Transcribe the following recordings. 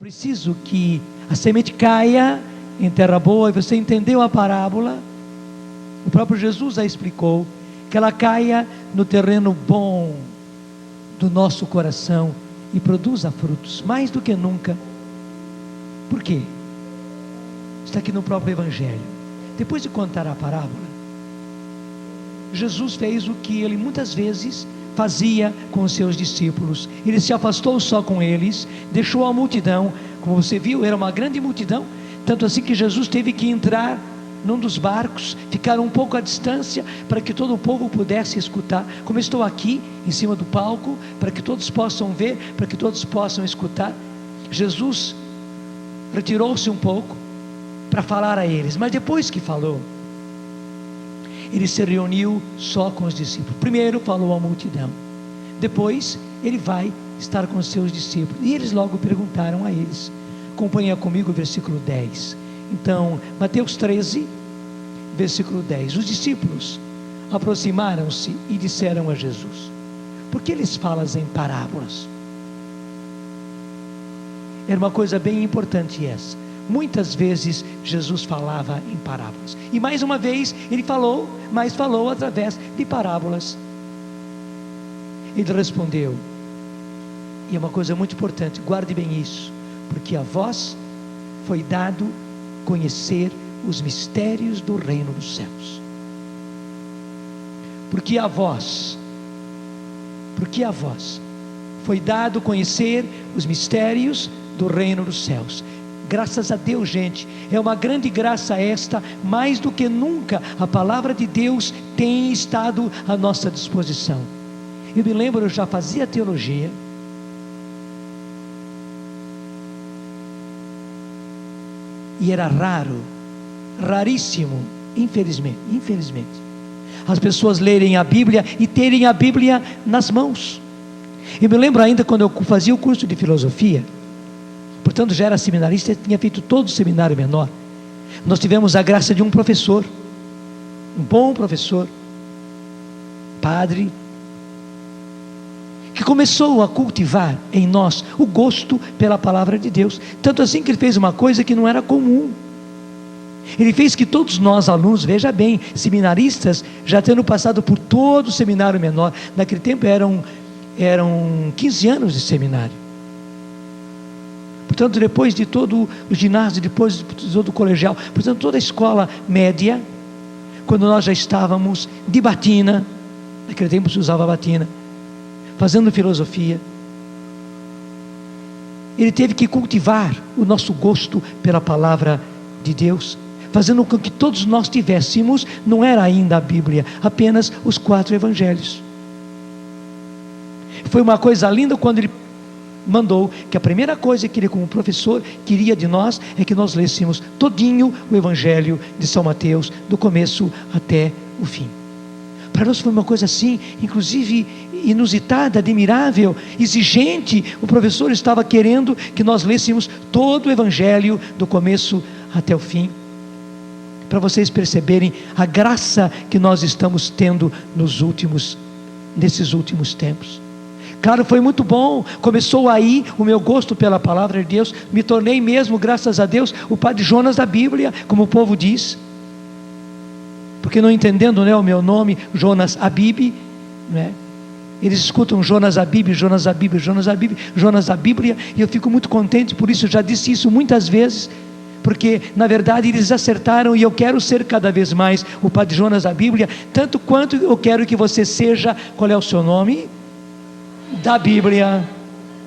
preciso que a semente caia em terra boa, e você entendeu a parábola. O próprio Jesus a explicou, que ela caia no terreno bom do nosso coração e produza frutos, mais do que nunca. Por quê? Está aqui no próprio Evangelho. Depois de contar a parábola, Jesus fez o que ele muitas vezes fazia com os seus discípulos. Ele se afastou só com eles, deixou a multidão. Como você viu, era uma grande multidão, tanto assim que Jesus teve que entrar num dos barcos, ficar um pouco à distância, para que todo o povo pudesse escutar. Como eu estou aqui em cima do palco, para que todos possam ver, para que todos possam escutar, Jesus retirou-se um pouco para falar a eles. Mas depois que falou, ele se reuniu só com os discípulos. Primeiro falou à multidão, depois ele vai estar com os seus discípulos, e eles logo perguntaram a eles. Acompanha comigo o versículo 10. Então, Mateus 13, versículo 10. Os discípulos aproximaram-se e disseram a Jesus: por que eles falas em parábolas? Era uma coisa bem importante essa. Muitas vezes Jesus falava em parábolas, e mais uma vez ele falou, mas falou através de parábolas. Ele respondeu, e é uma coisa muito importante, guarde bem isso, porque a vós foi dado conhecer os mistérios do reino dos céus. Porque a vós foi dado conhecer os mistérios do reino dos céus. Graças a Deus, gente, é uma grande graça esta. Mais do que nunca a palavra de Deus tem estado à nossa disposição. Eu me lembro, eu já fazia teologia, e era raríssimo, infelizmente, as pessoas lerem a Bíblia e terem a Bíblia nas mãos. Eu me lembro ainda quando eu fazia o curso de filosofia, portanto já era seminarista, tinha feito todo o seminário menor. Nós tivemos a graça de um professor, um bom professor, padre, que começou a cultivar em nós o gosto pela palavra de Deus. Tanto assim que ele fez uma coisa que não era comum. Ele fez que todos nós alunos, veja bem, seminaristas, já tendo passado por todo o seminário menor, naquele tempo eram 15 anos de seminário. Portanto, depois de todo o ginásio, depois de todo o colegial, portanto, toda a escola média, quando nós já estávamos de batina, naquele tempo se usava batina, fazendo filosofia, ele teve que cultivar o nosso gosto pela palavra de Deus, fazendo com que todos nós tivéssemos, não era ainda a Bíblia, apenas os 4 evangelhos. Foi uma coisa linda quando ele mandou que a primeira coisa que ele, como professor, queria de nós é que nós lêssemos todinho o evangelho de São Mateus, do começo até o fim. Para nós foi uma coisa assim, inclusive inusitada, admirável, exigente. O professor estava querendo que nós lêssemos todo o evangelho do começo até o fim, para vocês perceberem a graça que nós estamos tendo nesses últimos tempos. Claro, foi muito bom. Começou aí o meu gosto pela palavra de Deus. Me tornei mesmo, graças a Deus, o padre Jonas da Bíblia, como o povo diz, porque não entendendo, né, o meu nome, Jonas Abib, né? Eles escutam Jonas Abib, Jonas Abib, Jonas Abib, Jonas da Bíblia, e eu fico muito contente por isso. Eu já disse isso muitas vezes, porque na verdade eles acertaram, e eu quero ser cada vez mais o padre Jonas da Bíblia, tanto quanto eu quero que você seja. Qual é o seu nome? Da Bíblia.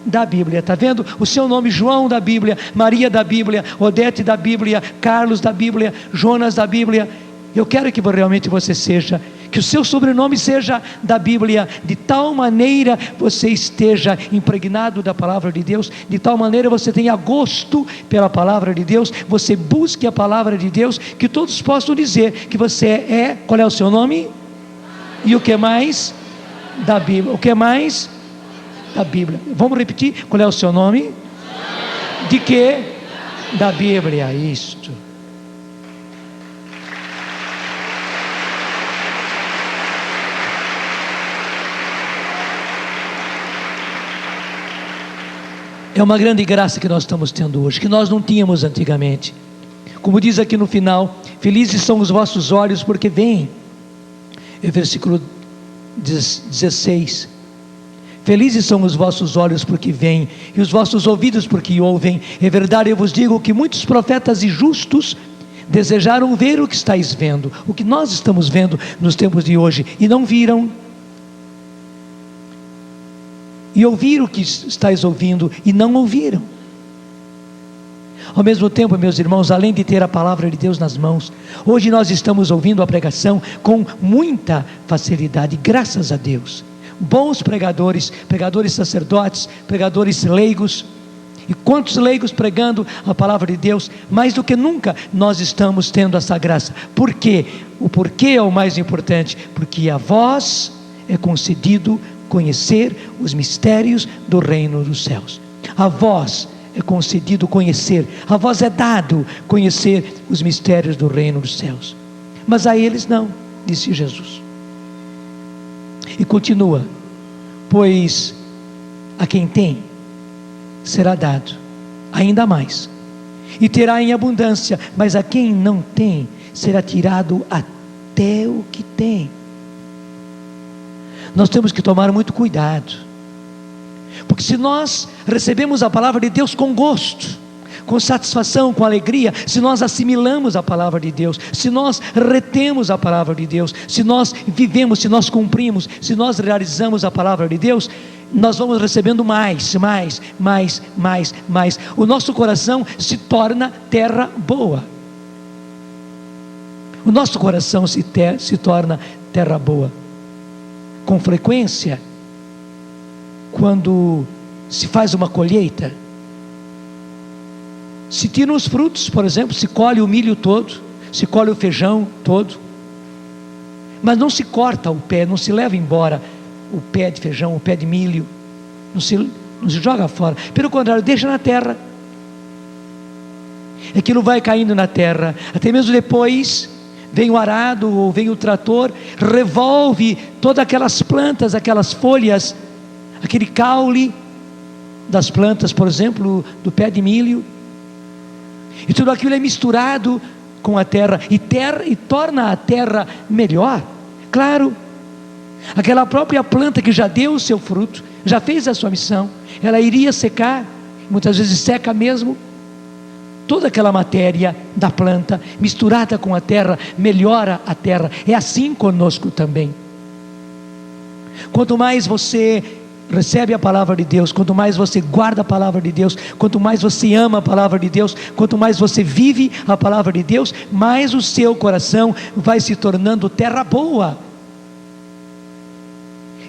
Da Bíblia, está vendo? O seu nome: João da Bíblia, Maria da Bíblia, Odete da Bíblia, Carlos da Bíblia, Jonas da Bíblia. Eu quero que realmente você seja, que o seu sobrenome seja da Bíblia, de tal maneira você esteja impregnado da palavra de Deus, de tal maneira você tenha gosto pela palavra de Deus, você busque a palavra de Deus, que todos possam dizer que você é. Qual é o seu nome? E o que mais? Da Bíblia. O que mais? Da Bíblia. Vamos repetir? Qual é o seu nome? De quê? Da Bíblia. Isto. É uma grande graça que nós estamos tendo hoje, que nós não tínhamos antigamente. Como diz aqui no final: felizes são os vossos olhos porque veem. É versículo 16: felizes são os vossos olhos porque veem, e os vossos ouvidos porque ouvem. É verdade, eu vos digo que muitos profetas e justos desejaram ver o que estáis vendo, o que nós estamos vendo nos tempos de hoje, e não viram. E ouviram o que estáis ouvindo, e não ouviram. Ao mesmo tempo, meus irmãos, além de ter a palavra de Deus nas mãos, hoje nós estamos ouvindo a pregação com muita facilidade, graças a Deus. Bons pregadores, pregadores sacerdotes, pregadores leigos. E quantos leigos pregando a palavra de Deus? Mais do que nunca nós estamos tendo essa graça. Por quê? O porquê é o mais importante. Porque a vós é concedido conhecer os mistérios do reino dos céus. A vós é concedido conhecer, a vós é dado conhecer os mistérios do reino dos céus. Mas a eles não, disse Jesus. E continua: pois a quem tem será dado ainda mais, e terá em abundância, mas a quem não tem será tirado até o que tem. Nós temos que tomar muito cuidado, porque se nós recebemos a palavra de Deus com gosto, com satisfação, com alegria, se nós assimilamos a palavra de Deus, se nós retemos a palavra de Deus, se nós vivemos, se nós cumprimos, se nós realizamos a palavra de Deus, nós vamos recebendo mais. O nosso coração se torna terra boa. O nosso coração se torna terra boa. Com frequência, quando se faz uma colheita, se tiram os frutos, por exemplo, se colhe o milho todo, se colhe o feijão todo, mas não se corta o pé, não se leva embora o pé de feijão, o pé de milho, não se joga fora, pelo contrário, deixa na terra. Aquilo vai caindo na terra, até mesmo depois vem o arado ou vem o trator, revolve todas aquelas plantas, aquelas folhas, aquele caule das plantas, por exemplo, do pé de milho, e tudo aquilo é misturado com a terra, e torna a terra melhor. Claro, aquela própria planta que já deu o seu fruto, já fez a sua missão, ela iria secar, muitas vezes seca mesmo. Toda aquela matéria da planta misturada com a terra melhora a terra. É assim conosco também. Quanto mais você recebe a palavra de Deus, quanto mais você guarda a palavra de Deus, quanto mais você ama a palavra de Deus, quanto mais você vive a palavra de Deus, mais o seu coração vai se tornando terra boa.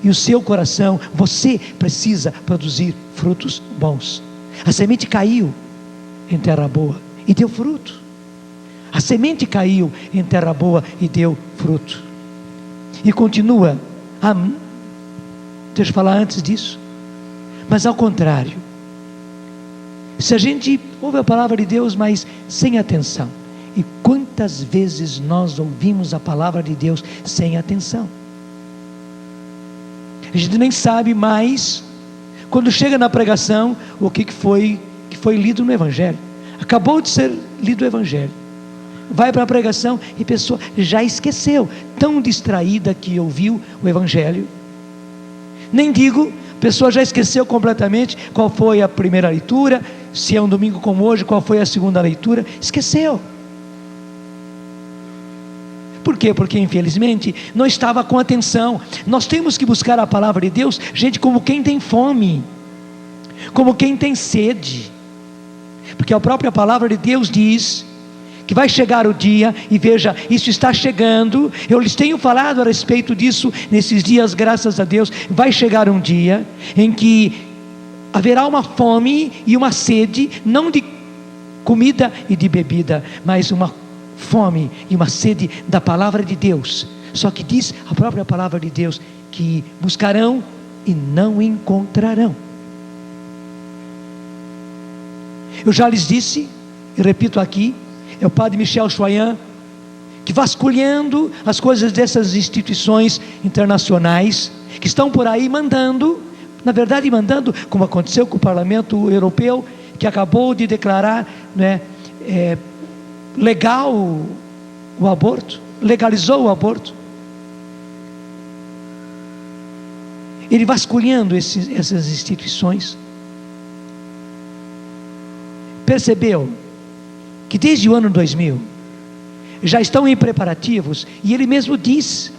E o seu coração, você precisa produzir frutos bons. A semente caiu em terra boa e deu fruto. A semente caiu em terra boa e deu fruto. E continua. Deixa eu falar antes disso. Mas ao contrário, se a gente ouve a palavra de Deus, mas sem atenção, e quantas vezes nós ouvimos a palavra de Deus sem atenção? A gente nem sabe mais, quando chega na pregação, o que foi lido no Evangelho. Acabou de ser lido o Evangelho, vai para a pregação e a pessoa já esqueceu, tão distraída que ouviu o Evangelho. Nem digo, a pessoa já esqueceu completamente qual foi a primeira leitura, se é um domingo como hoje, qual foi a segunda leitura, esqueceu. Por quê? Porque infelizmente não estava com atenção. Nós temos que buscar a palavra de Deus, gente, como quem tem fome, como quem tem sede, porque a própria palavra de Deus diz que vai chegar o dia, e veja, isso está chegando. Eu lhes tenho falado a respeito disso nesses dias, graças a Deus. Vai chegar um dia em que haverá uma fome e uma sede, não de comida e de bebida, mas uma fome e uma sede da palavra de Deus. Só que diz a própria palavra de Deus que buscarão e não encontrarão. Eu já lhes disse, e repito aqui, é o padre Michel Choyan, que vasculhando as coisas dessas instituições internacionais, que estão por aí mandando Na verdade, mandando, como aconteceu com o Parlamento Europeu, que acabou de declarar, né, legal o aborto, legalizou o aborto. Ele vasculhando essas instituições. Percebeu que desde o ano 2000 já estão em preparativos, e ele mesmo diz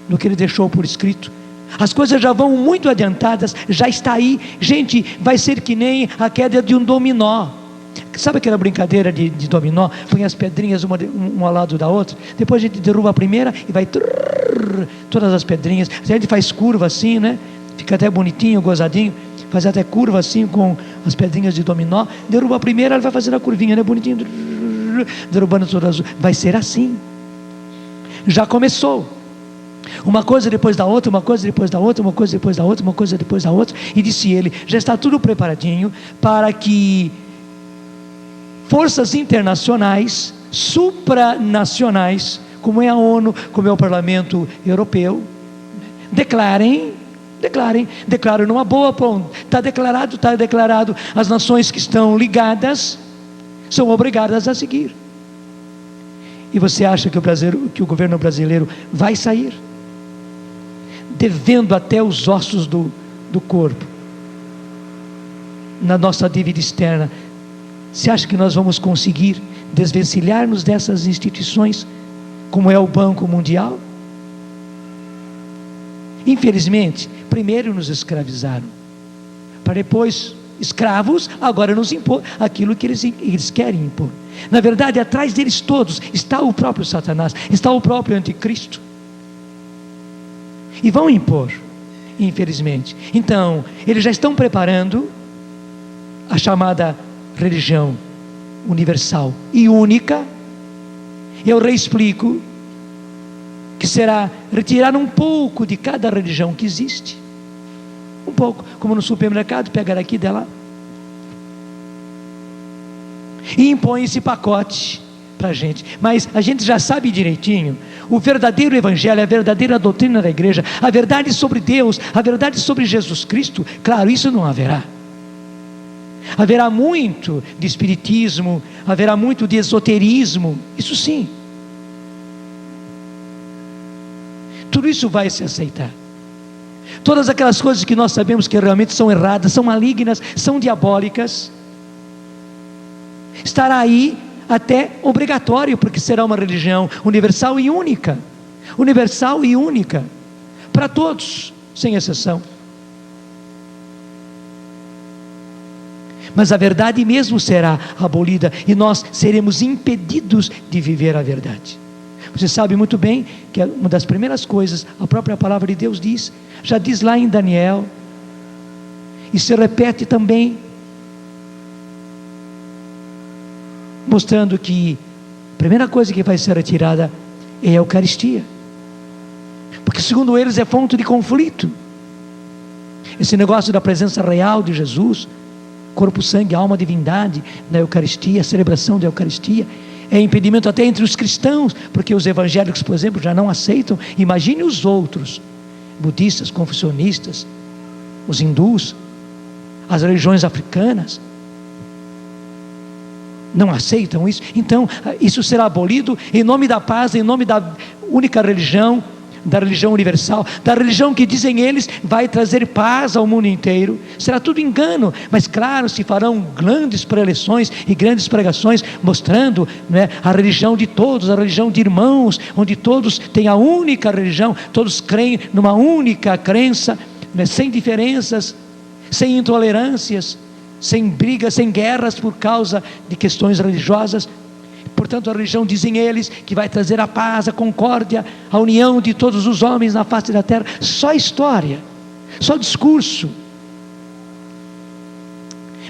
no que ele deixou por escrito, as coisas já vão muito adiantadas, já está aí. Gente, vai ser que nem a queda de um dominó. Sabe aquela brincadeira de dominó? Põe as pedrinhas uma ao lado da outra, depois a gente derruba a primeira e vai todas as pedrinhas, a gente faz curva assim, né? Fica até bonitinho, gozadinho, faz até curva assim com as pedrinhas de dominó, derruba a primeira, ela vai fazendo a curvinha, né? Bonitinho, derrubando todas. Vai ser assim. Já começou. Uma coisa depois da outra, uma coisa depois da outra, uma coisa depois da outra, uma coisa depois da outra. E disse ele, já está tudo preparadinho para que forças internacionais, supranacionais, como é a ONU, como é o Parlamento Europeu, declarem numa boa, está declarado, as nações que estão ligadas são obrigadas a seguir. E você acha que o governo brasileiro vai sair? Devendo até os ossos do corpo, na nossa dívida externa. Você acha que nós vamos conseguir desvencilhar-nos dessas instituições, como é o Banco Mundial? Infelizmente, primeiro nos escravizaram, para depois, escravos, agora nos impor aquilo que eles querem impor. Na verdade, atrás deles todos está o próprio Satanás, está o próprio anticristo, e vão impor, infelizmente. Então, eles já estão preparando a chamada religião universal e única. Eu reexplico que será retirar um pouco de cada religião que existe, um pouco, como no supermercado, pegar aqui e der lá, e impõe esse pacote para a gente. Mas a gente já sabe direitinho o verdadeiro evangelho, a verdadeira doutrina da igreja, a verdade sobre Deus, a verdade sobre Jesus Cristo. Claro, isso não haverá. Haverá muito de espiritismo, haverá muito de esoterismo, isso sim. Tudo isso vai se aceitar. Todas aquelas coisas que nós sabemos que realmente são erradas, são malignas, são diabólicas, estará aí até obrigatório, porque será uma religião universal e única. Universal e única, para todos, sem exceção. Mas a verdade mesmo será abolida, e nós seremos impedidos de viver a verdade. Você sabe muito bem que uma das primeiras coisas, a própria palavra de Deus diz, já diz lá em Daniel, e se repete também, mostrando que a primeira coisa que vai ser retirada é a Eucaristia, porque segundo eles é fonte de conflito. Esse negócio da presença real de Jesus, corpo, sangue, alma, divindade, na Eucaristia, a celebração da Eucaristia, é impedimento até entre os cristãos, porque os evangélicos, por exemplo, já não aceitam. Imagine os outros, budistas, confucionistas, os hindus, as religiões africanas, não aceitam isso. Então, isso será abolido em nome da paz, em nome da única religião, da religião universal, da religião que dizem eles vai trazer paz ao mundo inteiro. Será tudo engano, mas claro, se farão grandes preleções e grandes pregações, mostrando, né, a religião de todos, a religião de irmãos, onde todos têm a única religião, todos creem numa única crença, né, sem diferenças, sem intolerâncias, sem brigas, sem guerras por causa de questões religiosas. Portanto, a religião, dizem eles, que vai trazer a paz, a concórdia, a união de todos os homens na face da terra. Só história, só discurso.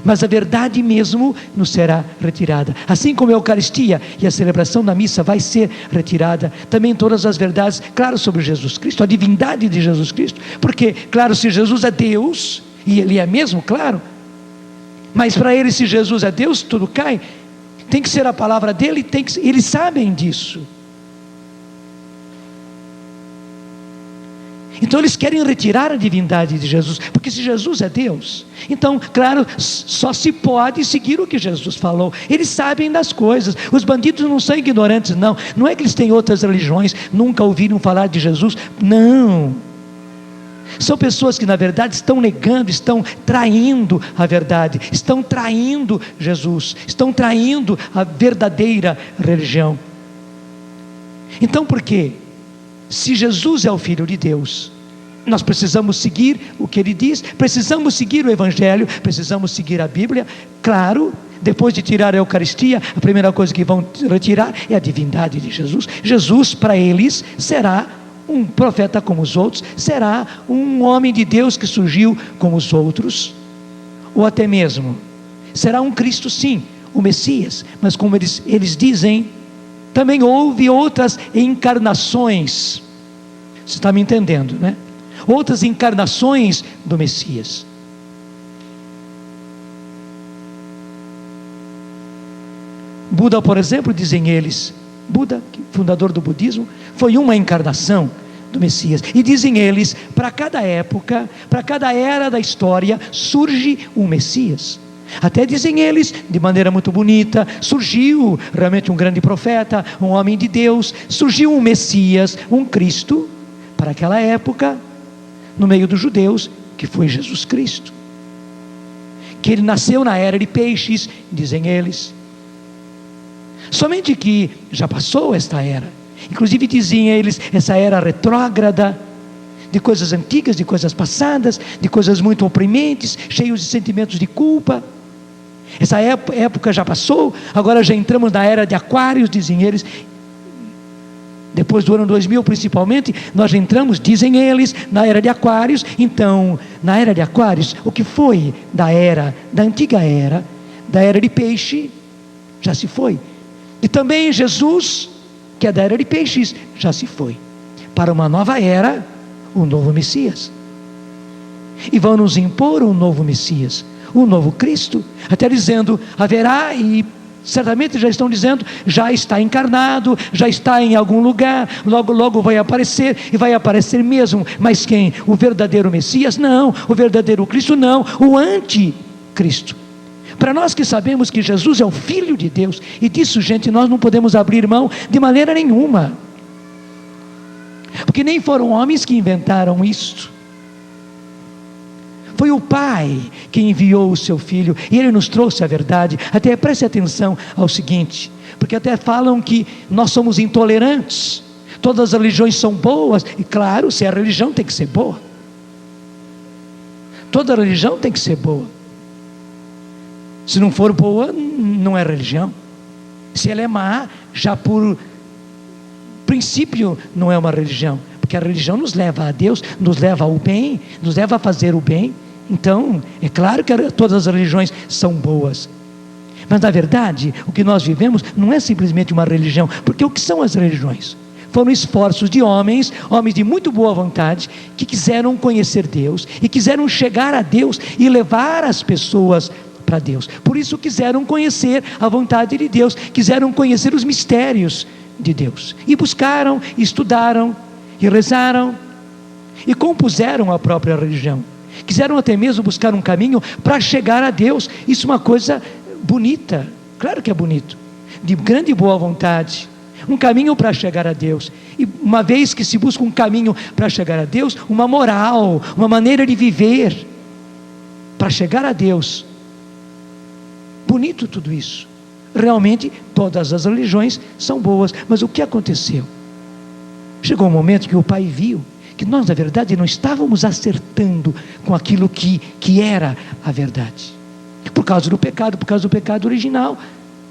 Mas a verdade mesmo nos será retirada. Assim como a Eucaristia e a celebração da missa vai ser retirada, também todas as verdades, claro, sobre Jesus Cristo, a divindade de Jesus Cristo. Porque, claro, se Jesus é Deus, e Ele é mesmo, claro, mas para eles, se Jesus é Deus, tudo cai. Tem que ser a palavra dele, eles sabem disso. Então eles querem retirar a divindade de Jesus, porque se Jesus é Deus, então, claro, só se pode seguir o que Jesus falou. Eles sabem das coisas. Os bandidos não são ignorantes, não. Não é que eles têm outras religiões, nunca ouviram falar de Jesus. Não. São pessoas que na verdade estão negando, estão traindo a verdade, estão traindo Jesus, estão traindo a verdadeira religião. Então por quê? Se Jesus é o Filho de Deus, nós precisamos seguir o que Ele diz, precisamos seguir o Evangelho, precisamos seguir a Bíblia. Claro, depois de tirar a Eucaristia, a primeira coisa que vão retirar é a divindade de Jesus. Jesus para eles será um profeta como os outros, será um homem de Deus que surgiu como os outros, ou até mesmo será um Cristo, sim, o Messias, mas como eles dizem, também houve outras encarnações. Você está me entendendo, né? Outras encarnações do Messias. Buda, por exemplo, dizem eles, Buda, fundador do budismo, foi uma encarnação do Messias. E dizem eles, para cada época, para cada era da história, surge um Messias. Até dizem eles, de maneira muito bonita, surgiu realmente um grande profeta, um homem de Deus, surgiu um Messias, um Cristo, para aquela época, no meio dos judeus, que foi Jesus Cristo. Que ele nasceu na era de peixes, dizem eles. Somente que já passou esta era. Inclusive diziam eles, essa era retrógrada, de coisas antigas, de coisas passadas, de coisas muito oprimentes, cheios de sentimentos de culpa. Essa época já passou, agora já entramos na era de Aquários, dizem eles. Depois do ano 2000 principalmente, nós entramos, dizem eles, na era de Aquários. Então, na era de Aquários, o que foi da antiga era, da era de peixe, já se foi. E também Jesus, que é da era de peixes, já se foi. Para uma nova era, um novo Messias. E vão nos impor um novo Messias, um novo Cristo, até dizendo, haverá, e certamente já estão dizendo, já está encarnado, já está em algum lugar, logo logo vai aparecer, e vai aparecer mesmo. Mas quem? O verdadeiro Messias? Não. O verdadeiro Cristo? Não. O anticristo. Para nós que sabemos que Jesus é o Filho de Deus, e disso, gente, nós não podemos abrir mão de maneira nenhuma, porque nem foram homens que inventaram isto. Foi o Pai que enviou o seu Filho, e Ele nos trouxe a verdade. Até preste atenção ao seguinte, porque até falam que nós somos intolerantes, todas as religiões são boas, e claro, se a religião tem que ser boa, toda religião tem que ser boa. Se não for boa, não é religião. Se ela é má, já por princípio não é uma religião, porque a religião nos leva a Deus, nos leva ao bem, nos leva a fazer o bem. Então, é claro que todas as religiões são boas, mas na verdade, o que nós vivemos não é simplesmente uma religião, porque o que são as religiões? Foram esforços de homens de muito boa vontade, que quiseram conhecer Deus, e quiseram chegar a Deus, e levar as pessoas para Deus. Por isso quiseram conhecer a vontade de Deus, quiseram conhecer os mistérios de Deus, e buscaram, e estudaram, e rezaram, e compuseram a própria religião. Quiseram até mesmo buscar um caminho para chegar a Deus. Isso é uma coisa bonita, claro que é bonito, de grande boa vontade, um caminho para chegar a Deus. E uma vez que se busca um caminho para chegar a Deus, uma moral, uma maneira de viver para chegar a Deus, bonito tudo isso. Realmente todas as religiões são boas, mas o que aconteceu? Chegou um momento que o Pai viu que nós na verdade não estávamos acertando com aquilo que era a verdade, por causa do pecado original.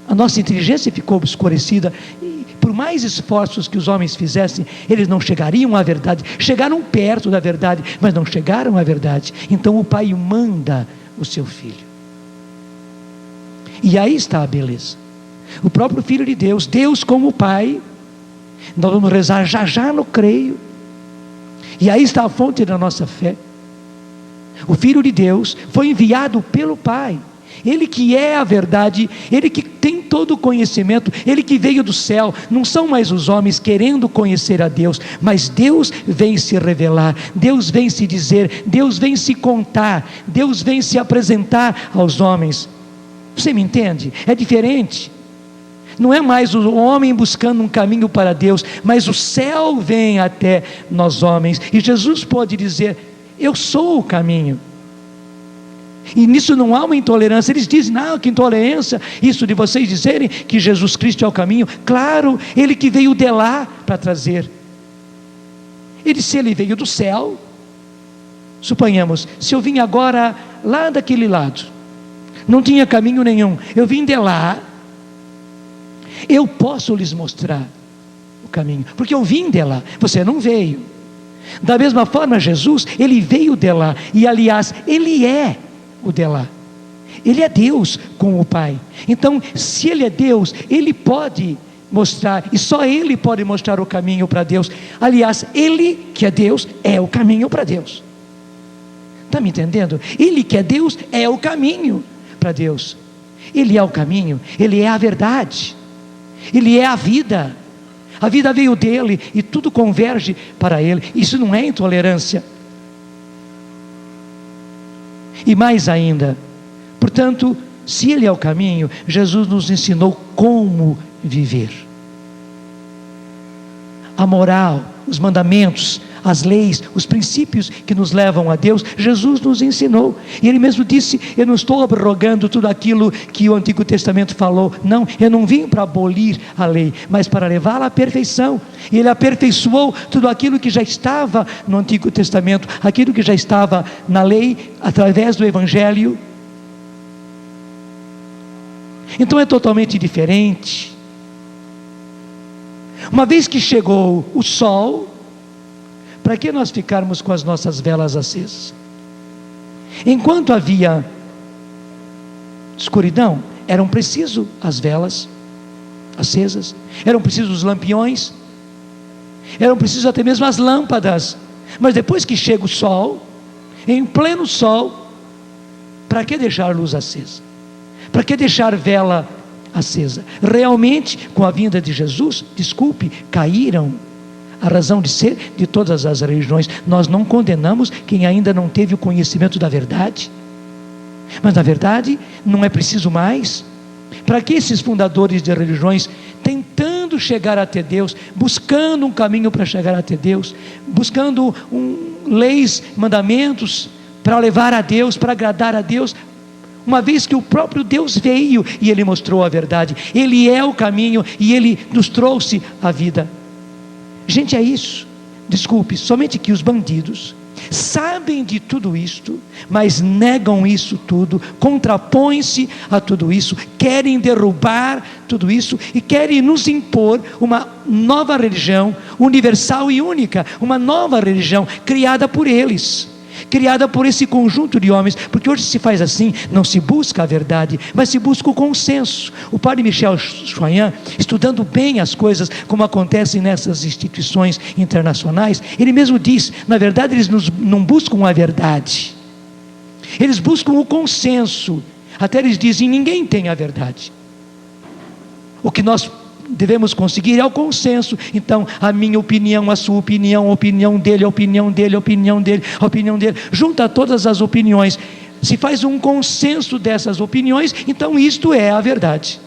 A nossa inteligência ficou obscurecida, e por mais esforços que os homens fizessem, eles não chegariam à verdade. Chegaram perto da verdade, mas não chegaram à verdade. Então o Pai manda o seu Filho, e aí está a beleza. O próprio Filho de Deus, Deus como Pai. Nós vamos rezar já no creio, e aí está a fonte da nossa fé. O Filho de Deus foi enviado pelo Pai, Ele que é a verdade, Ele que tem todo o conhecimento, Ele que veio do céu. Não são mais os homens querendo conhecer a Deus, mas Deus vem se revelar, Deus vem se dizer, Deus vem se contar, Deus vem se apresentar aos homens. Você me entende? É diferente. Não é mais o homem buscando um caminho para Deus, mas o céu vem até nós homens, e Jesus pode dizer: eu sou o caminho. E nisso não há uma intolerância. Eles dizem: não, que intolerância isso de vocês dizerem que Jesus Cristo é o caminho. Claro, Ele que veio de lá para trazer. Se Ele veio do céu, suponhamos, se eu vim agora lá daquele lado, não tinha caminho nenhum, eu vim de lá, eu posso lhes mostrar o caminho, porque eu vim de lá, você não veio. Da mesma forma, Jesus, Ele veio de lá, e aliás, Ele é o de lá. Ele é Deus com o Pai. Então, se Ele é Deus, Ele pode mostrar, e só Ele pode mostrar o caminho para Deus. Aliás, Ele que é Deus, é o caminho para Deus. Está me entendendo? Ele que é Deus, é o caminho para Deus. Ele é o caminho, Ele é a verdade, Ele é a vida. A vida veio dele e tudo converge para Ele. Isso não é intolerância. E mais ainda, portanto, se Ele é o caminho, Jesus nos ensinou como viver. A moral, os mandamentos, as leis, os princípios que nos levam a Deus, Jesus nos ensinou. E Ele mesmo disse: eu não estou abrogando tudo aquilo que o Antigo Testamento falou. Não, eu não vim para abolir a lei, mas para levá-la à perfeição. E Ele aperfeiçoou tudo aquilo que já estava no Antigo Testamento, aquilo que já estava na lei, através do Evangelho. Então é totalmente diferente. Uma vez que chegou o sol, para que nós ficarmos com as nossas velas acesas? Enquanto havia escuridão, eram preciso as velas acesas, eram precisos os lampiões, eram precisos até mesmo as lâmpadas. Mas depois que chega o sol, em pleno sol, para que deixar luz acesa? Para que deixar vela acesa? Realmente, com a vinda de Jesus, desculpe, caíram a razão de ser de todas as religiões. Nós não condenamos quem ainda não teve o conhecimento da verdade, mas na verdade não é preciso mais. Para que esses fundadores de religiões, tentando chegar até Deus, buscando um caminho para chegar até Deus, buscando leis, mandamentos para levar a Deus, para agradar a Deus, uma vez que o próprio Deus veio e Ele mostrou a verdade, Ele é o caminho e Ele nos trouxe a vida. Gente, é isso. Desculpe, somente que os bandidos sabem de tudo isto, mas negam isso tudo, contrapõem-se a tudo isso, querem derrubar tudo isso e querem nos impor uma nova religião, universal e única, uma nova religião criada por eles, criada por esse conjunto de homens, porque hoje se faz assim, não se busca a verdade, mas se busca o consenso. O padre Michel Choyan, estudando bem as coisas, como acontecem nessas instituições internacionais, ele mesmo diz, na verdade eles não buscam a verdade, eles buscam o consenso. Até eles dizem: ninguém tem a verdade, o que nós devemos conseguir é o consenso. Então, a minha opinião, a sua opinião, a opinião dele, a opinião dele, a opinião dele, a opinião dele, junta todas as opiniões, se faz um consenso dessas opiniões, então isto é a verdade.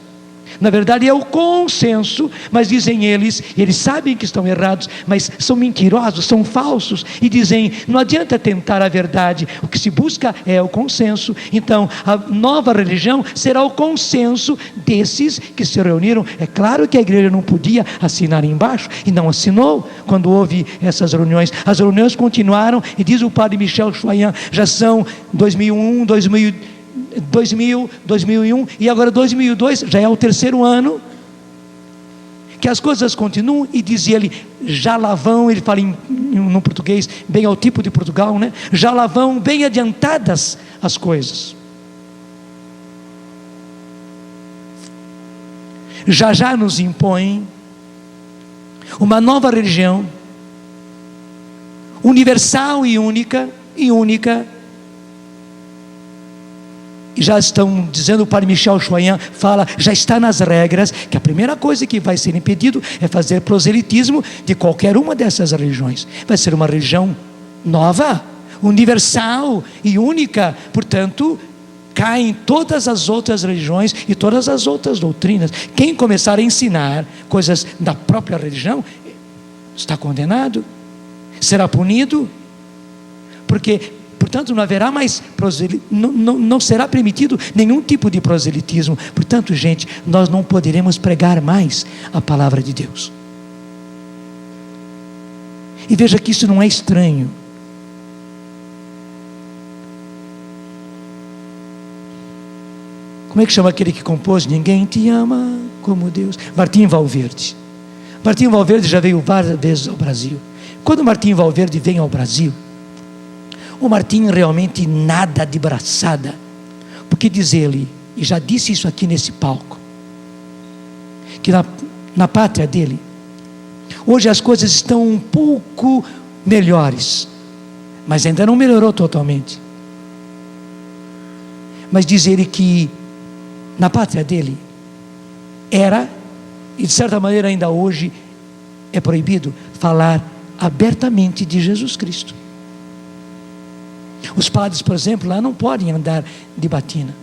Na verdade é o consenso, mas dizem eles sabem que estão errados, mas são mentirosos, são falsos, e dizem: não adianta tentar a verdade, o que se busca é o consenso. Então a nova religião será o consenso desses que se reuniram. É claro que a igreja não podia assinar embaixo, e não assinou quando houve essas reuniões. As reuniões continuaram, e diz o padre Michel Choyan, já são 2001, 2001 e agora 2002, já é o terceiro ano que as coisas continuam. E diz ele: já lá vão, ele fala no português bem ao tipo de Portugal, né? Já lá vão bem adiantadas as coisas, já nos impõem uma nova religião universal e única, e já estão dizendo, o padre Michel Choyan fala, já está nas regras, que a primeira coisa que vai ser impedido é fazer proselitismo de qualquer uma dessas religiões. Vai ser uma religião nova, universal e única, portanto, caem todas as outras religiões e todas as outras doutrinas. Quem começar a ensinar coisas da própria religião, está condenado, será punido, porque, portanto, não haverá mais não será permitido nenhum tipo de proselitismo. Portanto, gente, nós não poderemos pregar mais a palavra de Deus. E veja que isso não é estranho. Como é que chama aquele que compôs Ninguém Te Ama Como Deus? Martim Valverde. Martim Valverde já veio várias vezes ao Brasil. Quando Martim Valverde vem ao Brasil, o Martim realmente nada de braçada, porque diz ele, e já disse isso aqui nesse palco, que na pátria dele, hoje as coisas estão um pouco melhores, mas ainda não melhorou totalmente. Mas diz ele que na pátria dele era, e de certa maneira ainda hoje é proibido, falar abertamente de Jesus Cristo. Os padres, por exemplo, lá não podem andar de batina.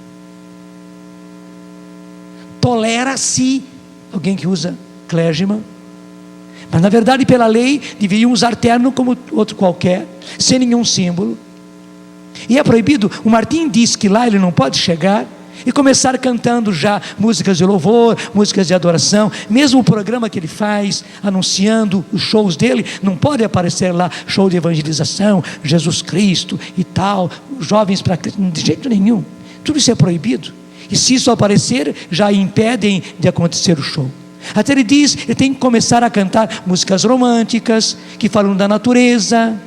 Tolera-se alguém que usa clergyman, mas na verdade pela lei deveriam usar terno como outro qualquer, sem nenhum símbolo. E é proibido. O Martim diz que lá ele não pode chegar e começar cantando já músicas de louvor, músicas de adoração. Mesmo o programa que ele faz, anunciando os shows dele, não pode aparecer lá, show de evangelização, Jesus Cristo e tal, jovens para Cristo, de jeito nenhum. Tudo isso é proibido. E se isso aparecer, já impedem de acontecer o show. Até ele diz, ele tem que começar a cantar músicas românticas, que falam da natureza,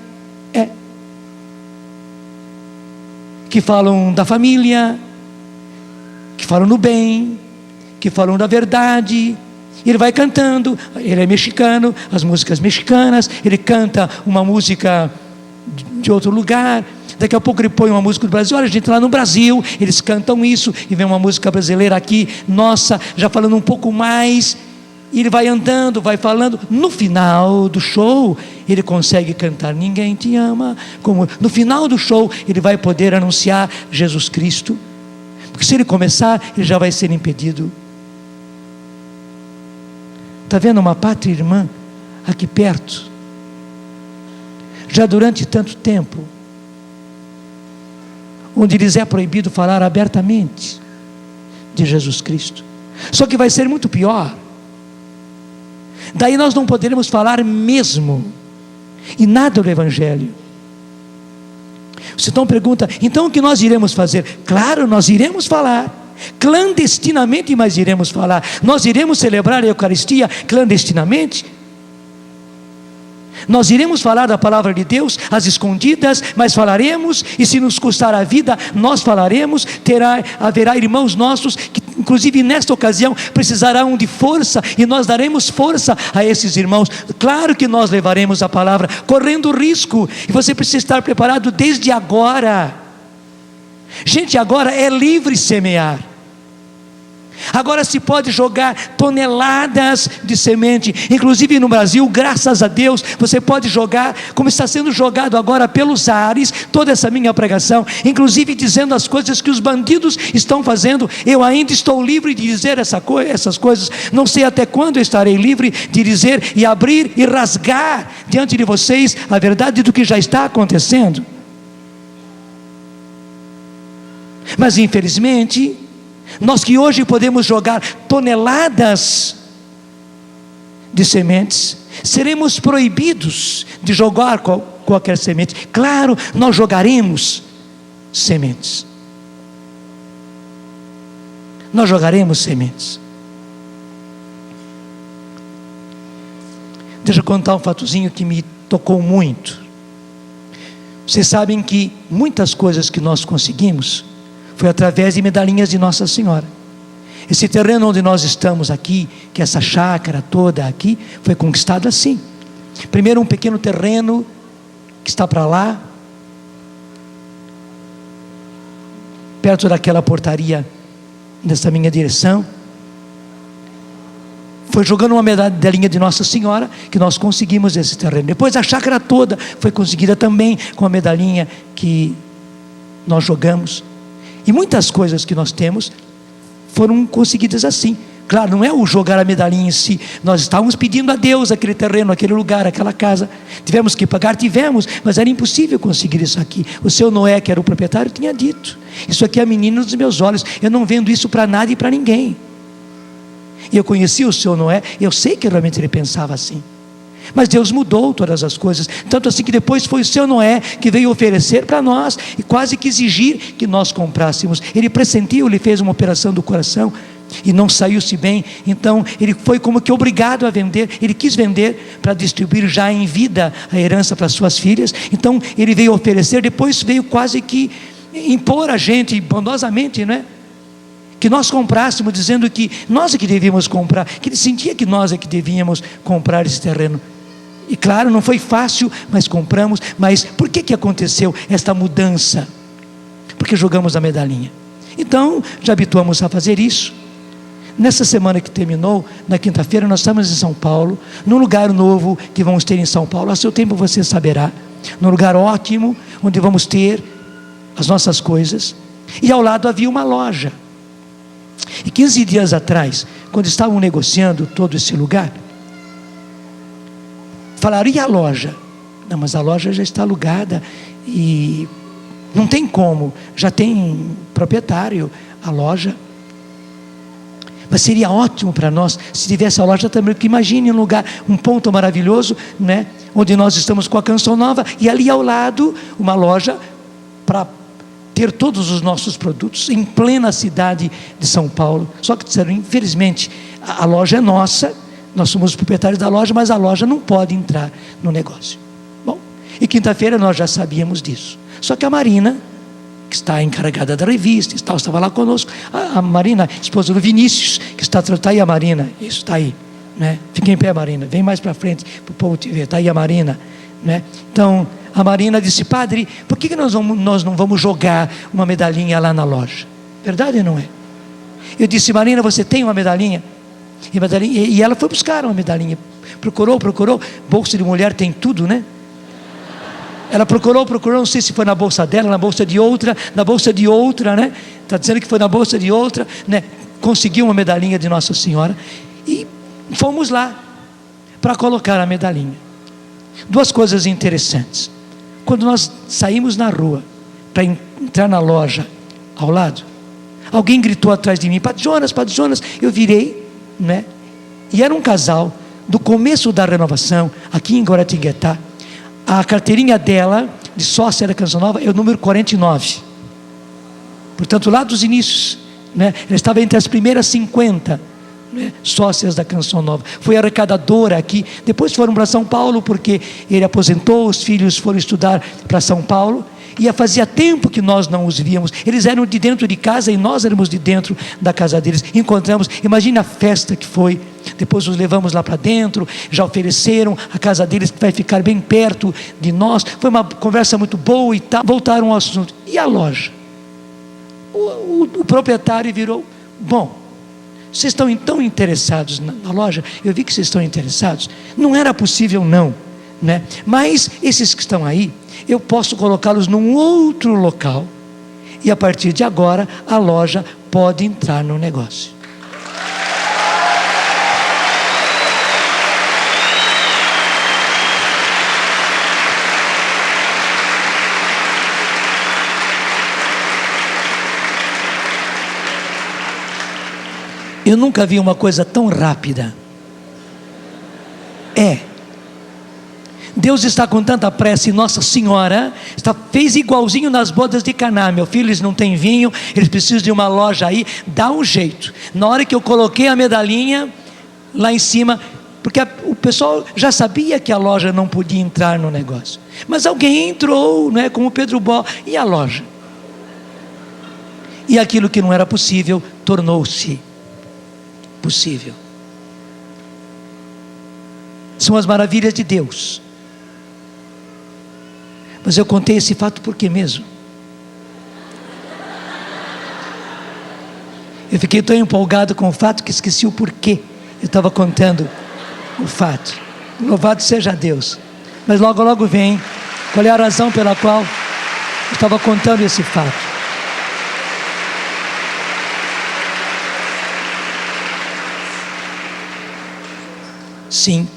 que falam da família, que falam no bem, que falam da verdade. E ele vai cantando, ele é mexicano, as músicas mexicanas, ele canta uma música de outro lugar, daqui a pouco ele põe uma música do Brasil. Olha, a gente lá no Brasil, eles cantam isso, e vem uma música brasileira aqui, nossa, já falando um pouco mais, e ele vai andando, vai falando. No final do show, ele consegue cantar Ninguém Te Ama Como. No final do show, ele vai poder anunciar Jesus Cristo, porque se ele começar, ele já vai ser impedido. Está vendo uma pátria irmã aqui perto, já durante tanto tempo, onde lhes é proibido falar abertamente de Jesus Cristo. Só que vai ser muito pior. Daí nós não poderemos falar mesmo e nada do Evangelho. Você então pergunta, então o que nós iremos fazer? Claro, nós iremos falar clandestinamente, mas iremos falar. Nós iremos celebrar a Eucaristia clandestinamente. Nós iremos falar da palavra de Deus às escondidas, mas falaremos, e se nos custar a vida, nós falaremos. Haverá irmãos nossos que, inclusive nesta ocasião, precisarão de força, e nós daremos força a esses irmãos. Claro que nós levaremos a palavra, correndo risco, e você precisa estar preparado desde agora. Gente, agora é livre semear. Agora se pode jogar toneladas de semente, inclusive no Brasil, graças a Deus, você pode jogar, como está sendo jogado agora pelos ares, toda essa minha pregação, inclusive dizendo as coisas que os bandidos estão fazendo. Eu ainda estou livre de dizer essas coisas, não sei até quando eu estarei livre de dizer e abrir e rasgar diante de vocês a verdade do que já está acontecendo. Mas infelizmente, nós que hoje podemos jogar toneladas de sementes, seremos proibidos de jogar qualquer semente. Claro, nós jogaremos sementes. Nós jogaremos sementes. Deixa eu contar um fatozinho que me tocou muito. Vocês sabem que muitas coisas que nós conseguimos foi através de medalhinhas de Nossa Senhora. Esse terreno onde nós estamos aqui, que essa chácara toda aqui, foi conquistado assim. Primeiro um pequeno terreno que está para lá, perto daquela portaria, nessa minha direção. Foi jogando uma medalhinha de Nossa Senhora que nós conseguimos esse terreno. Depois a chácara toda foi conseguida também com a medalhinha que nós jogamos. E muitas coisas que nós temos foram conseguidas assim. Claro, não é o jogar a medalhinha em si. Nós estávamos pedindo a Deus aquele terreno, aquele lugar, aquela casa. Tivemos que pagar, tivemos, mas era impossível conseguir isso aqui. O seu Noé, que era o proprietário, tinha dito: isso aqui é a menina dos meus olhos, eu não vendo isso para nada e para ninguém. E eu conheci o seu Noé, eu sei que realmente ele pensava assim. Mas Deus mudou todas as coisas, tanto assim que depois foi o seu Noé que veio oferecer para nós e quase que exigir que nós comprássemos. Ele pressentiu, ele fez uma operação do coração e não saiu-se bem, então ele foi como que obrigado a vender. Ele quis vender para distribuir já em vida a herança para suas filhas. Então ele veio oferecer, depois veio quase que impor a gente, bondosamente, não é? Que nós comprássemos, dizendo que nós é que devíamos comprar, que ele sentia que nós é que devíamos comprar esse terreno. E claro, não foi fácil, mas compramos. Mas por que aconteceu esta mudança? Porque jogamos a medalhinha. Então, já habituamos a fazer isso. Nessa semana que terminou, na quinta-feira, nós estamos em São Paulo, num lugar novo que vamos ter em São Paulo. A seu tempo você saberá. Num lugar ótimo, onde vamos ter as nossas coisas. E ao lado havia uma loja. E 15 dias atrás, quando estavam negociando todo esse lugar, falaram: e a loja? Não, mas a loja já está alugada e não tem como, já tem proprietário a loja. Mas seria ótimo para nós se tivesse a loja também, porque imagine um lugar, um ponto maravilhoso, né? Onde nós estamos com a Canção Nova e ali ao lado uma loja para ter todos os nossos produtos em plena cidade de São Paulo. Só que disseram: infelizmente a loja é nossa, nós somos proprietários da loja, mas a loja não pode entrar no negócio. Bom, e quinta-feira nós já sabíamos disso. Só que a Marina, que está encarregada da revista, estava lá conosco, a Marina, esposa do Vinícius, que está aí a Marina, isso está aí, né? Fica em pé, Marina, vem mais para frente para o povo te ver, está aí a Marina, né? Então a Marina disse: padre, por que nós não vamos jogar uma medalhinha lá na loja? Verdade ou não é? Eu disse: Marina, você tem uma medalhinha? E ela foi buscar uma medalhinha. Procurou, bolsa de mulher tem tudo, né? Ela procurou, não sei se foi na bolsa dela, na bolsa de outra, né? Está dizendo que foi na bolsa de outra, né? Conseguiu uma medalhinha de Nossa Senhora e fomos lá para colocar a medalhinha. Duas coisas interessantes. Quando nós saímos na rua para entrar na loja ao lado, alguém gritou atrás de mim: Padre Jonas. Eu virei, né? E era um casal do começo da renovação aqui em Guaratinguetá. A carteirinha dela de sócia da Canção Nova é o número 49. Portanto, lá dos inícios, né? Ela estava entre as primeiras 50, né, sócias da Canção Nova. Foi arrecadadora aqui. Depois foram para São Paulo, porque ele aposentou, os filhos foram estudar para São Paulo. E fazia tempo que nós não os víamos. Eles eram de dentro de casa e nós éramos de dentro da casa deles. Encontramos, imagine a festa que foi. Depois os levamos lá para dentro, já ofereceram a casa deles, que vai ficar bem perto de nós. Foi uma conversa muito boa e tal. Voltaram ao assunto: e a loja? O proprietário virou: bom, vocês estão então interessados na loja? Eu vi que vocês estão interessados. Não era possível não, né? Mas esses que estão aí, eu posso colocá-los num outro local, e a partir de agora a loja pode entrar no negócio. Eu nunca vi uma coisa tão rápida. Deus está com tanta pressa, e Nossa Senhora fez igualzinho nas bodas de Caná. Meu filho, eles não têm vinho, eles precisam de uma loja aí, dá um jeito. Na hora que eu coloquei a medalhinha lá em cima, porque o pessoal já sabia que a loja não podia entrar no negócio, mas alguém entrou, né, como Pedro Bó, e a loja? E aquilo que não era possível tornou-se possível. São as maravilhas de Deus. Mas eu contei esse fato por quê mesmo? Eu fiquei tão empolgado com o fato que esqueci o porquê eu estava contando o fato. Louvado seja Deus. Mas logo, logo vem qual é a razão pela qual eu estava contando esse fato. Sim.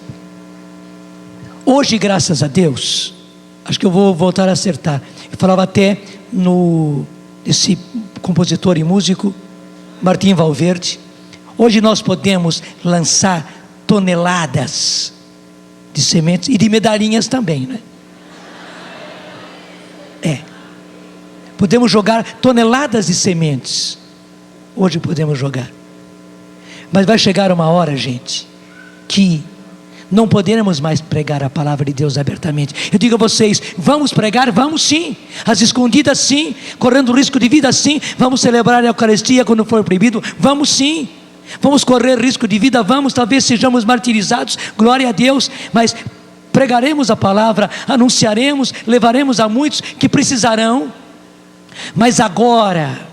Hoje, graças a Deus, acho que eu vou voltar a acertar. Eu falava até esse compositor e músico, Martim Valverde. Hoje nós podemos lançar toneladas de sementes e de medalhinhas também, né? Podemos jogar toneladas de sementes. Hoje podemos jogar. Mas vai chegar uma hora, gente, que não poderemos mais pregar a palavra de Deus abertamente. Eu digo a vocês, vamos pregar? Vamos sim. Às escondidas sim. Correndo risco de vida sim. Vamos celebrar a Eucaristia quando for proibido? Vamos sim. Vamos correr risco de vida? Vamos. Talvez sejamos martirizados, glória a Deus. Mas pregaremos a palavra, anunciaremos, levaremos a muitos que precisarão. Mas agora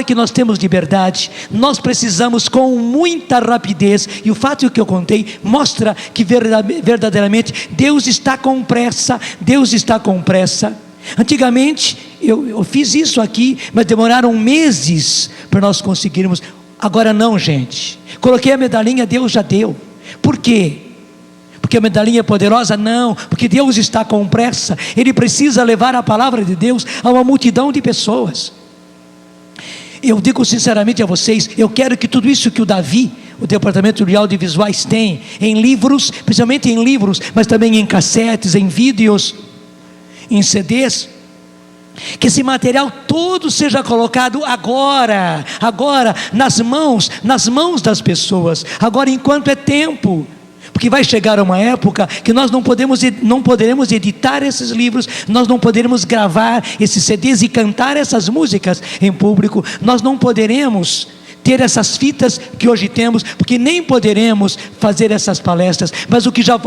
que nós temos liberdade, nós precisamos com muita rapidez, e o fato que eu contei mostra que verdadeiramente Deus está com pressa. Deus está com pressa. Antigamente eu fiz isso aqui, mas demoraram meses para nós conseguirmos. Agora não, gente. Coloquei a medalhinha, Deus já deu. Por quê? Porque a medalhinha é poderosa? Não, porque Deus está com pressa. Ele precisa levar a palavra de Deus a uma multidão de pessoas. Eu digo sinceramente a vocês, eu quero que tudo isso que o Davi, o departamento de audiovisuais tem, em livros, principalmente em livros, mas também em cassetes, em vídeos, em CDs, que esse material todo seja colocado agora, nas mãos das pessoas, agora enquanto é tempo. Porque vai chegar uma época que nós não poderemos editar esses livros, nós não poderemos gravar esses CDs e cantar essas músicas em público, nós não poderemos ter essas fitas que hoje temos, porque nem poderemos fazer essas palestras. Mas o que já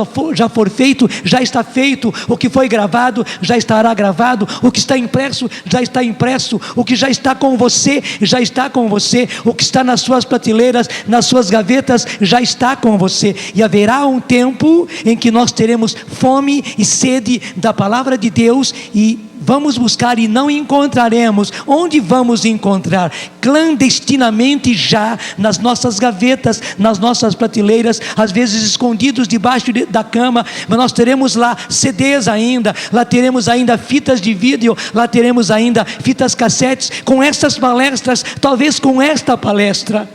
for feito, já está feito. O que foi gravado, já estará gravado. O que está impresso, já está impresso. O que já está com você, já está com você. O que está nas suas prateleiras, nas suas gavetas, já está com você. E haverá um tempo em que nós teremos fome e sede da palavra de Deus, e vamos buscar e não encontraremos. Onde vamos encontrar? Clandestinamente, já nas nossas gavetas, nas nossas prateleiras, às vezes escondidos debaixo da cama. Mas nós teremos lá CDs ainda, lá teremos ainda fitas de vídeo, lá teremos ainda fitas cassetes com essas palestras, talvez com esta palestra,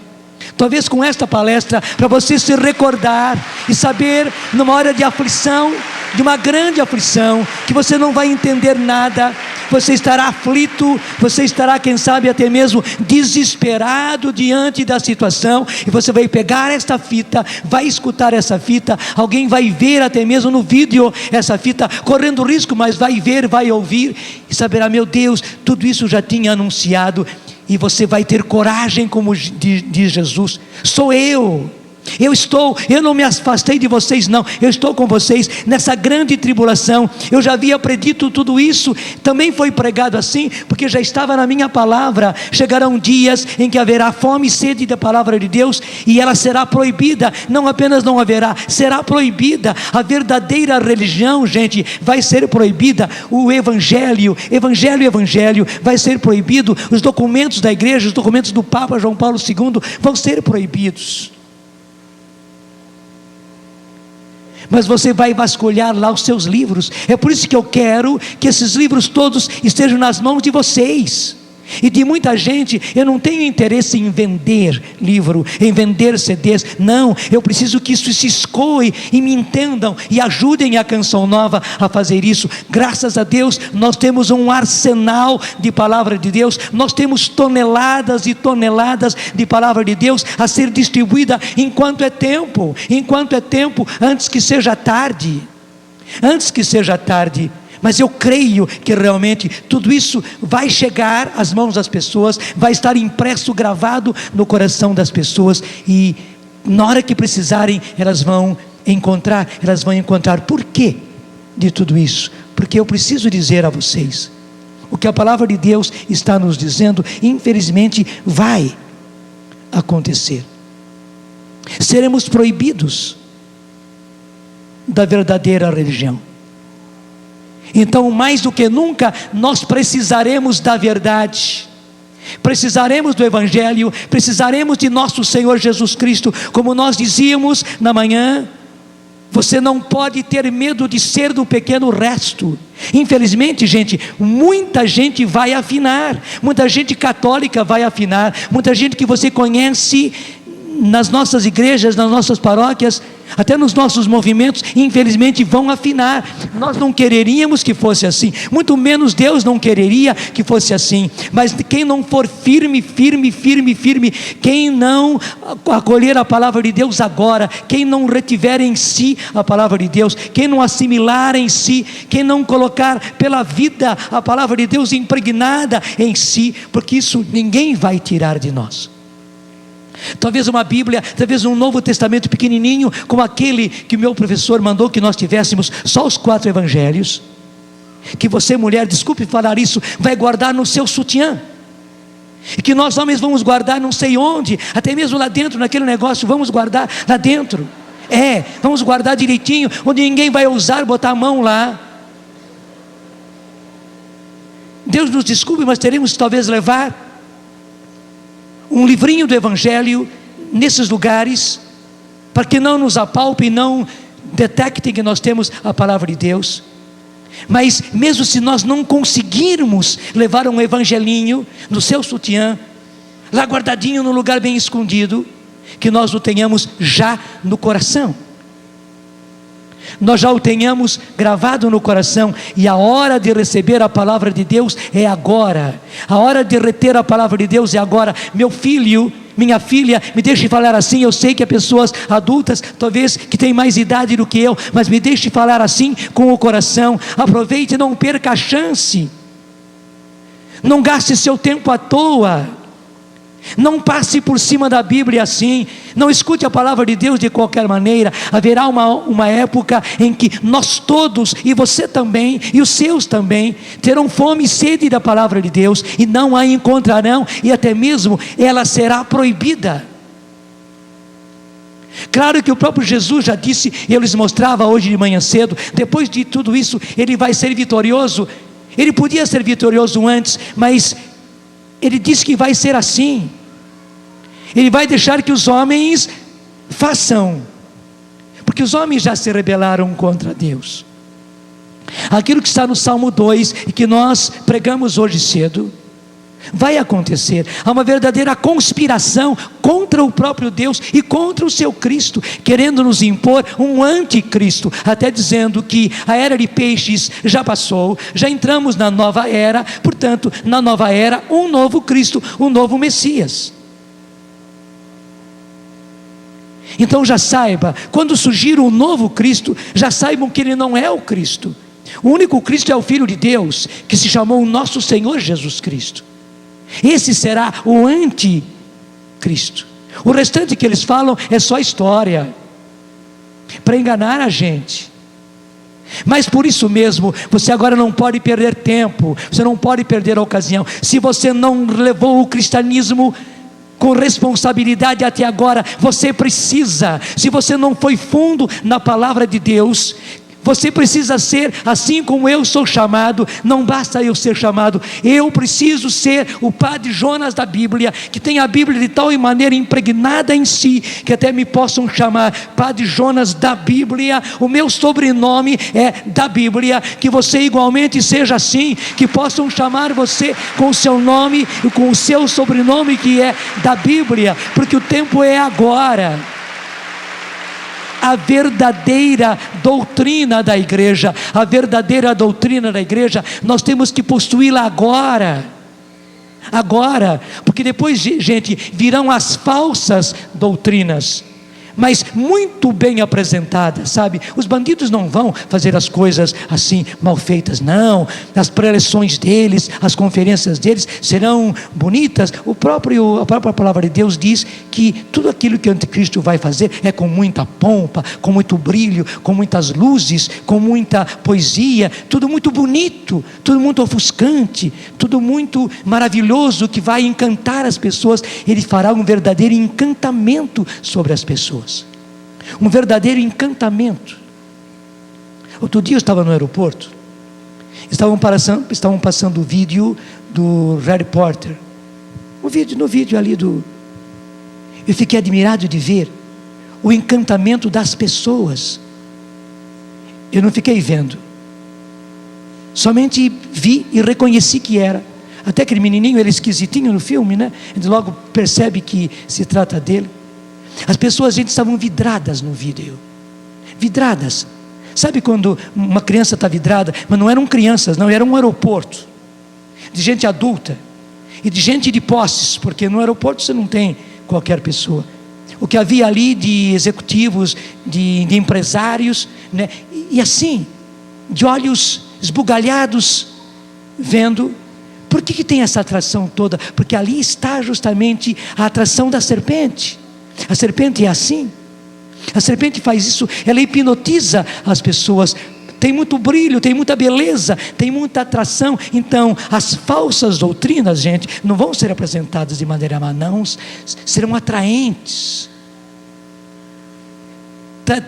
para você se recordar e saber, numa hora de aflição, de uma grande aflição, que você não vai entender nada, você estará aflito, você estará, quem sabe, até mesmo desesperado diante da situação, e você vai pegar esta fita, vai escutar essa fita, alguém vai ver até mesmo no vídeo essa fita, correndo risco, mas vai ver, vai ouvir, e saberá, meu Deus, tudo isso já tinha anunciado. E você vai ter coragem, como diz Jesus: sou eu não me afastei de vocês, não, eu estou com vocês nessa grande tribulação. Eu já havia predito tudo isso, também foi pregado assim, porque já estava na minha palavra. Chegarão dias em que haverá fome e sede da palavra de Deus, e ela será proibida. Não apenas não haverá, será proibida. A verdadeira religião, gente, vai ser proibida. O evangelho vai ser proibido. Os documentos da igreja, os documentos do Papa João Paulo II vão ser proibidos. Mas você vai vasculhar lá os seus livros. É por isso que eu quero que esses livros todos estejam nas mãos de vocês. E de muita gente. Eu não tenho interesse em vender livro, em vender CDs. Não, eu preciso que isso se escoe e me entendam, e ajudem a Canção Nova a fazer isso. Graças a Deus, nós temos um arsenal de palavra de Deus. Nós temos toneladas e toneladas de palavra de Deus a ser distribuída enquanto é tempo, antes que seja tarde. Mas eu creio que realmente tudo isso vai chegar às mãos das pessoas, vai estar impresso, gravado no coração das pessoas, e na hora que precisarem, elas vão encontrar. Por quê de tudo isso? Porque eu preciso dizer a vocês, o que a palavra de Deus está nos dizendo, infelizmente vai acontecer. Seremos proibidos da verdadeira religião. Então, mais do que nunca, nós precisaremos da verdade, precisaremos do Evangelho, precisaremos de nosso Senhor Jesus Cristo. Como nós dizíamos na manhã, você não pode ter medo de ser do pequeno resto. Infelizmente, gente, muita gente vai afinar, muita gente católica vai afinar, muita gente que você conhece nas nossas igrejas, nas nossas paróquias, até nos nossos movimentos, infelizmente vão afinar. Nós não quereríamos que fosse assim, muito menos Deus não quereria que fosse assim. Mas quem não for firme, quem não acolher a palavra de Deus agora, quem não retiver em si a palavra de Deus, quem não assimilar em si, quem não colocar pela vida a palavra de Deus impregnada em si, porque isso ninguém vai tirar de nós. Talvez uma Bíblia, talvez um Novo Testamento pequenininho, como aquele que o meu professor mandou que nós tivéssemos, só os 4 evangelhos, que você, mulher, desculpe falar isso, vai guardar no seu sutiã, e que nós homens vamos guardar não sei onde, até mesmo lá dentro, naquele negócio, vamos guardar lá dentro, vamos guardar direitinho, onde ninguém vai ousar botar a mão lá. Deus nos desculpe, mas teremos que talvez levar um livrinho do Evangelho nesses lugares, para que não nos apalpe, não detectem que nós temos a palavra de Deus. Mas mesmo se nós não conseguirmos levar um evangelinho no seu sutiã, lá guardadinho num lugar bem escondido, que nós o tenhamos já no coração, nós já o tenhamos gravado no coração, e a hora de receber a palavra de Deus é agora, a hora de reter a palavra de Deus é agora. Meu filho, minha filha, me deixe falar assim, eu sei que há pessoas adultas, talvez que têm mais idade do que eu, mas me deixe falar assim com o coração. Aproveite, não perca a chance, não gaste seu tempo à toa, não passe por cima da Bíblia assim, não escute a palavra de Deus de qualquer maneira. Haverá uma época em que nós todos, e você também, e os seus também, terão fome e sede da palavra de Deus, e não a encontrarão, e até mesmo ela será proibida. Claro que o próprio Jesus já disse, e eu lhes mostrava hoje de manhã cedo, depois de tudo isso, ele vai ser vitorioso. Ele podia ser vitorioso antes, mas ele disse que vai ser assim. Ele vai deixar que os homens façam, porque os homens já se rebelaram contra Deus. Aquilo que está no Salmo 2 e que nós pregamos hoje cedo, vai acontecer. Há uma verdadeira conspiração contra o próprio Deus e contra o seu Cristo, querendo nos impor um anticristo, até dizendo que a era de peixes já passou, já entramos na nova era. Portanto, na nova era, um novo Cristo, um novo Messias. Então já saiba, quando surgir um novo Cristo, já saibam que ele não é o Cristo. O único Cristo é o Filho de Deus, que se chamou nosso Senhor Jesus Cristo. Esse será o anticristo. O restante que eles falam é só história, para enganar a gente. Mas por isso mesmo, você agora não pode perder tempo, você não pode perder a ocasião. Se você não levou o cristianismo com responsabilidade até agora, você precisa. Se você não foi fundo na palavra de Deus, você precisa ser assim como eu sou chamado. Não basta eu ser chamado, eu preciso ser o padre Jonas da Bíblia, que tem a Bíblia de tal maneira impregnada em si, que até me possam chamar padre Jonas da Bíblia. O meu sobrenome é da Bíblia. Que você igualmente seja assim, que possam chamar você com o seu nome e com o seu sobrenome, que é da Bíblia, porque o tempo é agora. A verdadeira doutrina da igreja, a verdadeira doutrina da igreja, nós temos que possuí-la agora, porque depois, gente, virão as falsas doutrinas, mas muito bem apresentada, sabe? Os bandidos não vão fazer as coisas assim mal feitas, não. As preleções deles, as conferências deles serão bonitas. A própria palavra de Deus diz que tudo aquilo que o anticristo vai fazer é com muita pompa, com muito brilho, com muitas luzes, com muita poesia, tudo muito bonito, tudo muito ofuscante, tudo muito maravilhoso, que vai encantar as pessoas. Ele fará um verdadeiro encantamento sobre as pessoas, um verdadeiro encantamento. Outro dia eu estava no aeroporto, estavam passando o vídeo do Harry Potter, no vídeo ali eu fiquei admirado de ver o encantamento das pessoas. Eu não fiquei vendo, somente vi e reconheci que era. Até aquele menininho, ele é esquisitinho no filme, né? A gente logo percebe que se trata dele. As pessoas, gente, estavam vidradas no vídeo. Vidradas. Sabe quando uma criança está vidrada? Mas não eram crianças, não, era um aeroporto de gente adulta e de gente de posses, porque no aeroporto você não tem qualquer pessoa. O que havia ali de executivos, de empresários, né? E assim, de olhos esbugalhados, vendo. Por que tem essa atração toda? Porque ali está justamente a atração da serpente. A serpente é assim. A serpente faz isso, ela hipnotiza as pessoas. Tem muito brilho, tem muita beleza, tem muita atração. Então, as falsas doutrinas, gente, não vão ser apresentadas de maneira má, não. Serão atraentes.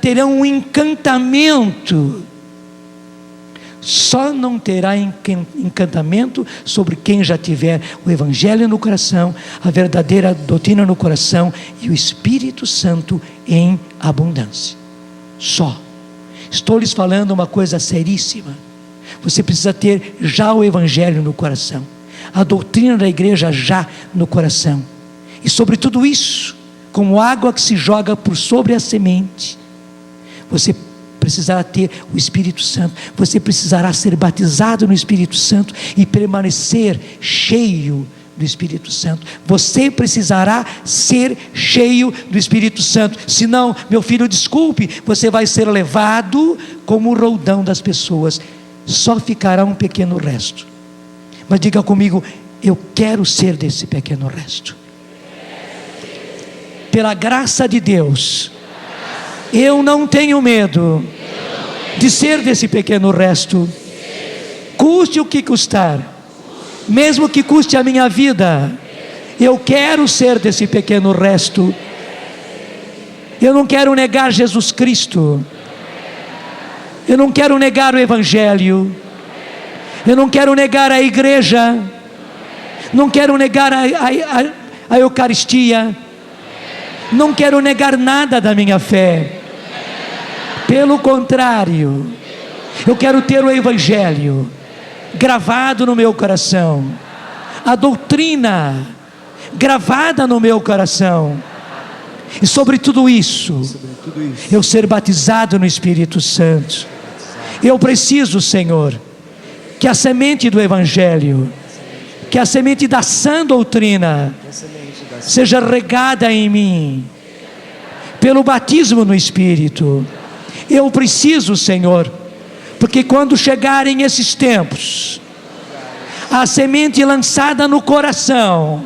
Terão um encantamento. Só não terá encantamento sobre quem já tiver o Evangelho no coração, a verdadeira doutrina no coração e o Espírito Santo em abundância. Só. Estou lhes falando uma coisa seríssima. Você precisa ter já o Evangelho no coração, a doutrina da igreja já no coração. E sobre tudo isso, como água que se joga por sobre a semente, você precisará ter o Espírito Santo. Você precisará ser batizado no Espírito Santo e permanecer cheio do Espírito Santo. Você precisará ser cheio do Espírito Santo. Senão, meu filho, desculpe, você vai ser levado como o roldão das pessoas. Só ficará um pequeno resto. Mas diga comigo: eu quero ser desse pequeno resto. Pela graça de Deus, eu não tenho medo de ser desse pequeno resto, custe o que custar, mesmo que custe a minha vida. Eu quero ser desse pequeno resto. Eu não quero negar Jesus Cristo, eu não quero negar o Evangelho, eu não quero negar a igreja, não quero negar a Eucaristia, não quero negar nada da minha fé. Pelo contrário, eu quero ter o Evangelho gravado no meu coração, a doutrina gravada no meu coração, e sobre tudo isso, eu ser batizado no Espírito Santo. Eu preciso, Senhor, que a semente do Evangelho, que a semente da sã doutrina seja regada em mim, pelo batismo no Espírito. Eu preciso, Senhor, porque quando chegarem esses tempos, a semente lançada no coração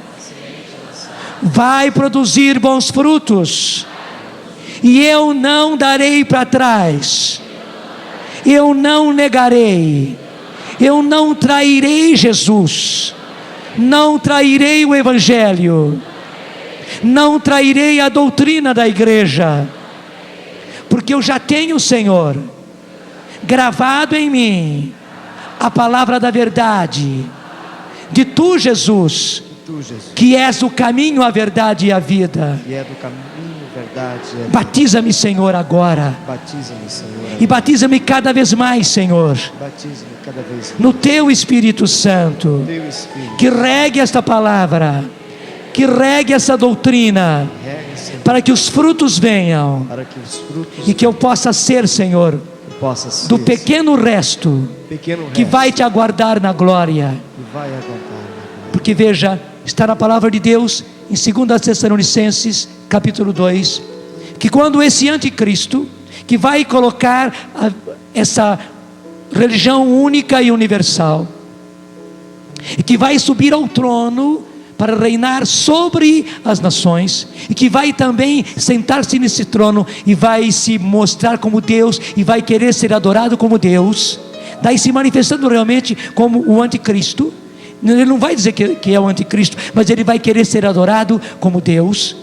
vai produzir bons frutos, e eu não darei para trás, eu não negarei, eu não trairei Jesus, não trairei o Evangelho, não trairei a doutrina da igreja, porque eu já tenho, Senhor, gravado em mim a palavra da verdade de Tu, Jesus, que és o caminho, a verdade e a vida. Batiza-me, Senhor, agora. E batiza-me cada vez mais, Senhor, no Teu Espírito Santo, que regue esta palavra, que regue essa doutrina, para que os frutos venham, e que eu possa ser, Senhor, do pequeno resto que vai Te aguardar na glória. Porque veja, está na palavra de Deus em 2 Tessalonicenses capítulo 2, que quando esse anticristo, que vai colocar essa religião única e universal, e que vai subir ao trono para reinar sobre as nações, e que vai também sentar-se nesse trono, e vai se mostrar como Deus, e vai querer ser adorado como Deus, daí se manifestando realmente como o anticristo. Ele não vai dizer que é o anticristo, mas ele vai querer ser adorado como Deus.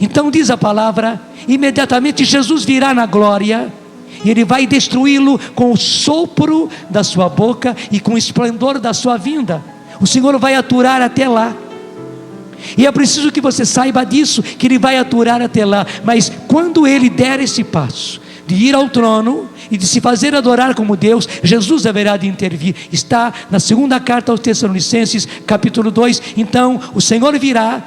Então diz a palavra, imediatamente Jesus virá na glória, e ele vai destruí-lo com o sopro da sua boca, e com o esplendor da sua vinda. O Senhor vai aturar até lá, e é preciso que você saiba disso, que ele vai aturar até lá. Mas quando ele der esse passo, de ir ao trono, e de se fazer adorar como Deus, Jesus haverá de intervir. Está na segunda carta aos Tessalonicenses, capítulo 2, então o Senhor virá,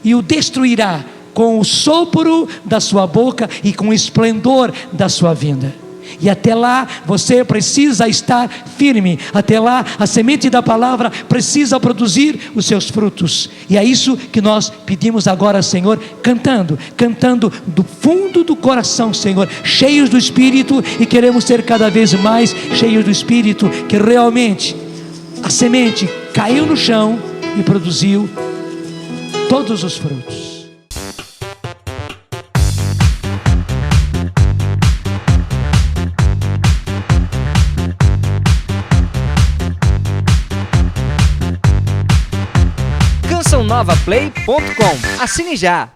e o destruirá, com o sopro da sua boca, e com o esplendor da sua vinda. E até lá você precisa estar firme. Até lá a semente da palavra precisa produzir os seus frutos. E é isso que nós pedimos agora, Senhor, cantando do fundo do coração, Senhor, cheios do Espírito, e queremos ser cada vez mais cheios do Espírito, que realmente a semente caiu no chão e produziu todos os frutos. CançãoNovaPlay.com. Assine já!